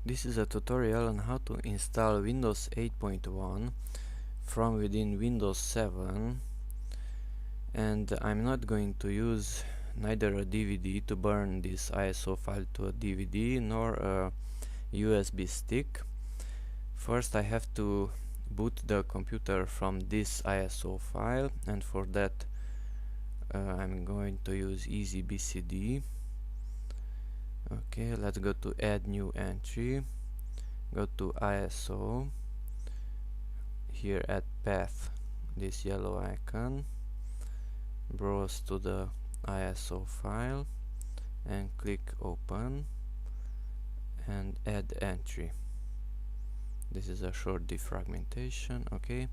This is a tutorial on how to install Windows 8.1 from within Windows 7, and I'm not going to use neither a DVD to burn this ISO file to a DVD nor a USB stick. First I have to boot the computer from this ISO file, and for that I'm going to use EasyBCD. Okay, let's go to add new entry, go to ISO, here add path, this yellow icon, browse to the ISO file and click open and add entry. This is a short defragmentation. Okay,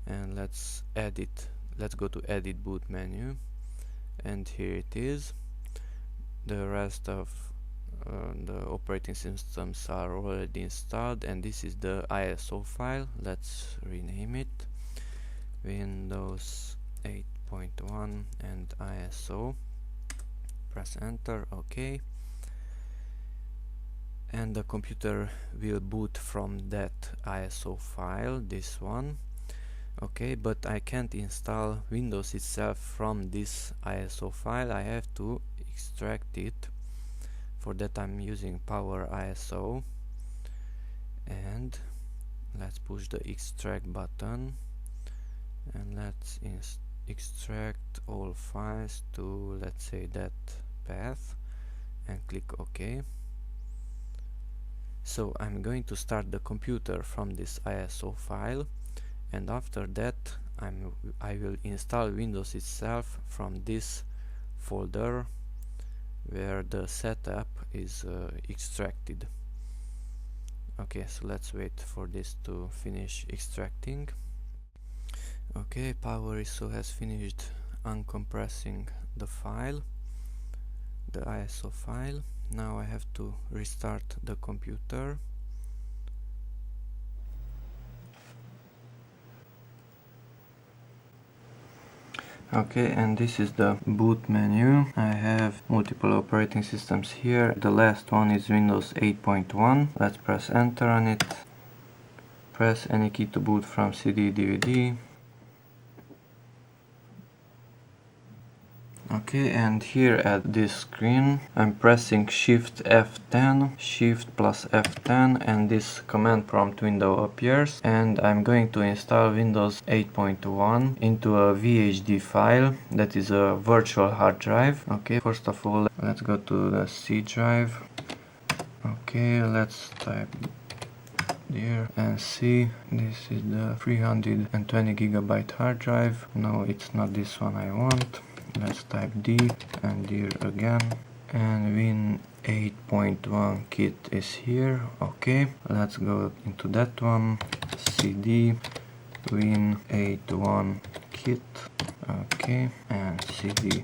and let's edit. Let's go to edit boot menu, and here it is. The rest of the operating systems are already installed, and this is the ISO file. Let's rename it Windows 8.1 and ISO. Press enter. OK, and the computer will boot from that ISO file, this one. Okay, but I can't install Windows itself from this ISO file. I have to extract it. For that I'm using Power ISO, and let's push the extract button, and let's extract all files to, let's say, that path, and click OK. So I'm going to start the computer from this ISO file, and after that I will install Windows itself from this folder where the setup is extracted. Okay, so let's wait for this to finish extracting. Okay, Power ISO has finished uncompressing the file, the ISO file. Now I have to restart the computer. Okay, and this is the boot menu. I have multiple operating systems here. The last one is Windows 8.1. Let's press enter on it. Press any key to boot from CD, DVD. Okay, and here at this screen I'm pressing Shift F10, Shift plus F10, and this command prompt window appears, and I'm going to install Windows 8.1 into a VHD file, that is a virtual hard drive. Okay, first of all let's go to the C drive. Okay, let's type there and see, this is the 320 gigabyte hard drive. No, it's not this one I want. Let's type D and here again, and Win 8.1 kit is here. Okay, let's go into that one, CD Win 8.1 kit. Okay, and CD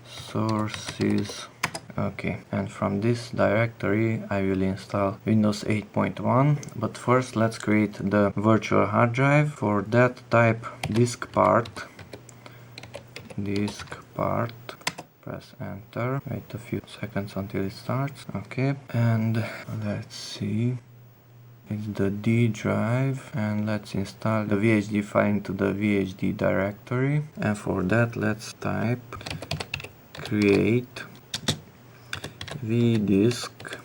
sources. Okay, and from this directory I will install Windows 8.1, but first let's create the virtual hard drive. For that, type disk part, press enter, wait a few seconds until it starts. Okay, and let's see, it's the D drive, and let's install the VHD file into the VHD directory. And for that let's type create vdisk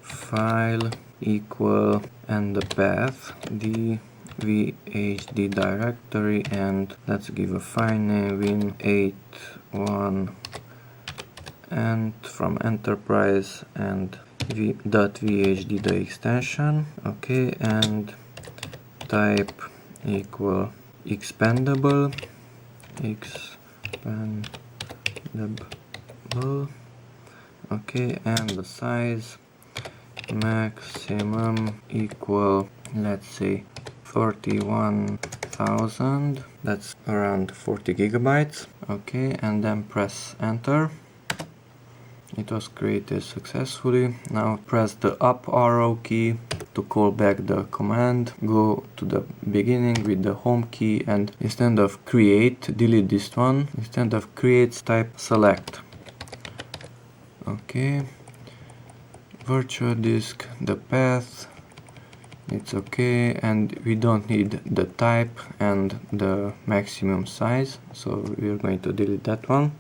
file equal and the path the VHD directory, and let's give a file name Win8.1 and from enterprise and .vhd the extension. Okay, and type equal expandable. Okay, and the size maximum equal, let's say, 31,000. That's around 40 gigabytes. Okay, and then press enter. It was created successfully. Now press the up arrow key to call back the command. Go to the beginning with the home key, and instead of create, delete this one. Instead of create, type select. Okay, virtual disk, the path, it's okay, and we don't need the type and the maximum size, so we're going to delete that one.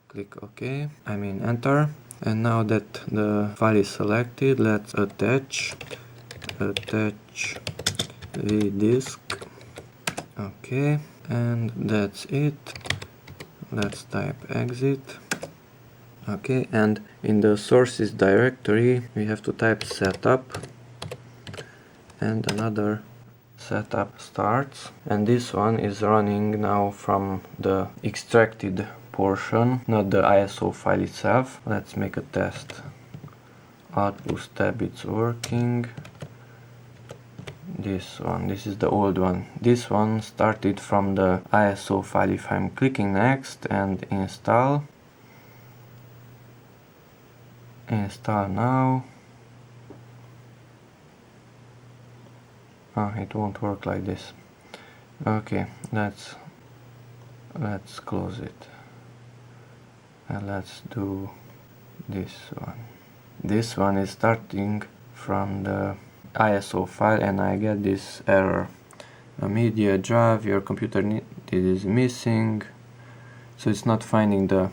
Click OK, enter. And now that the file is selected, let's attach the disk. Okay, and that's it. Let's type exit. Okay, and in the sources directory we have to type setup and another setup starts, and this one is running now from the extracted portion, not the ISO file itself. Let's make a test. Output tab, it's working. This one, this is the old one. This one started from the ISO file. If I'm clicking next and install now, it won't work like this. Okay, let's close it and let's do this one. This one is starting from the ISO file and I get this error. A media drive, your computer is missing, so it's not finding the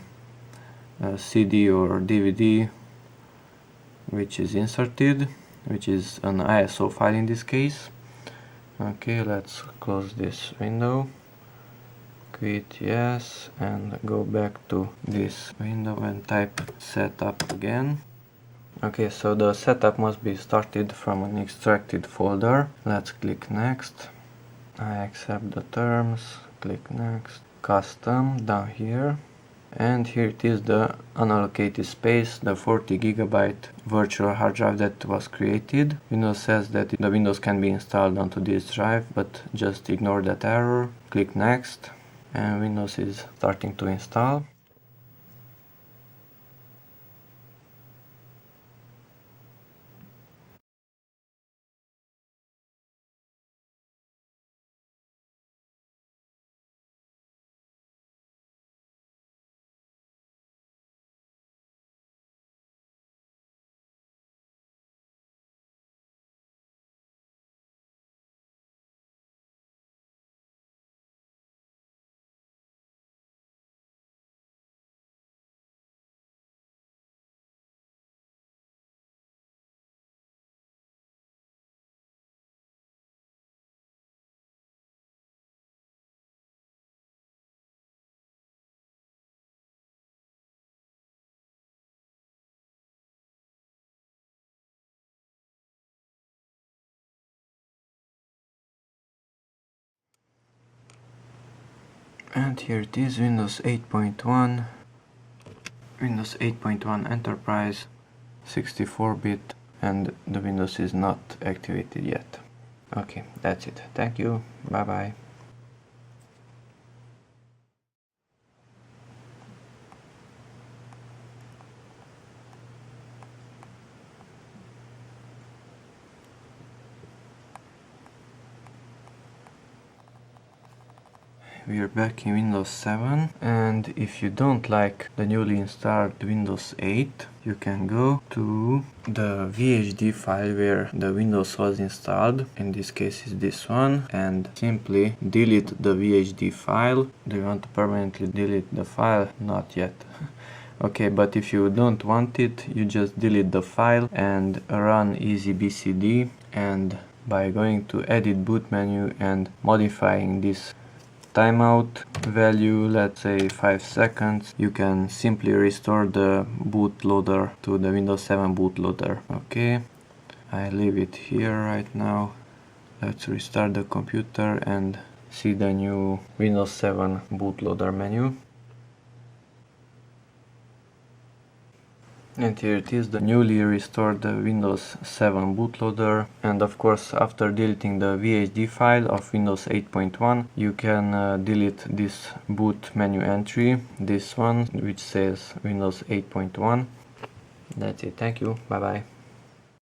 CD or DVD which is inserted, which is an ISO file in this case. Okay, let's close this window, quit yes, and go back to this window and type setup again. Okay, so the setup must be started from an extracted folder. Let's click next. I accept the terms, click next, custom down here, and here it is, the unallocated space, the 40 GB virtual hard drive that was created. Windows says that the Windows can be installed onto this drive, but just ignore that error. Click next, and Windows is starting to install. And here it is, Windows 8.1, Windows 8.1 Enterprise, 64-bit, and the Windows is not activated yet. Okay, that's it. Thank you. Bye bye. We are back in Windows 7, and if you don't like the newly installed Windows 8, you can go to the VHD file where the Windows was installed. In this case is this one, and simply delete the VHD file. Do you want to permanently delete the file? Not yet. Okay, but if you don't want it, you just delete the file and run EasyBCD, and by going to edit boot menu and modifying this timeout value, let's say 5 seconds, you can simply restore the bootloader to the Windows 7 bootloader. Okay, I leave it here right now. Let's restart the computer and see the new Windows 7 bootloader menu. And here it is, the newly restored Windows 7 bootloader. And of course, after deleting the VHD file of Windows 8.1, you can delete this boot menu entry, this one, which says Windows 8.1. That's it. Thank you. Bye bye.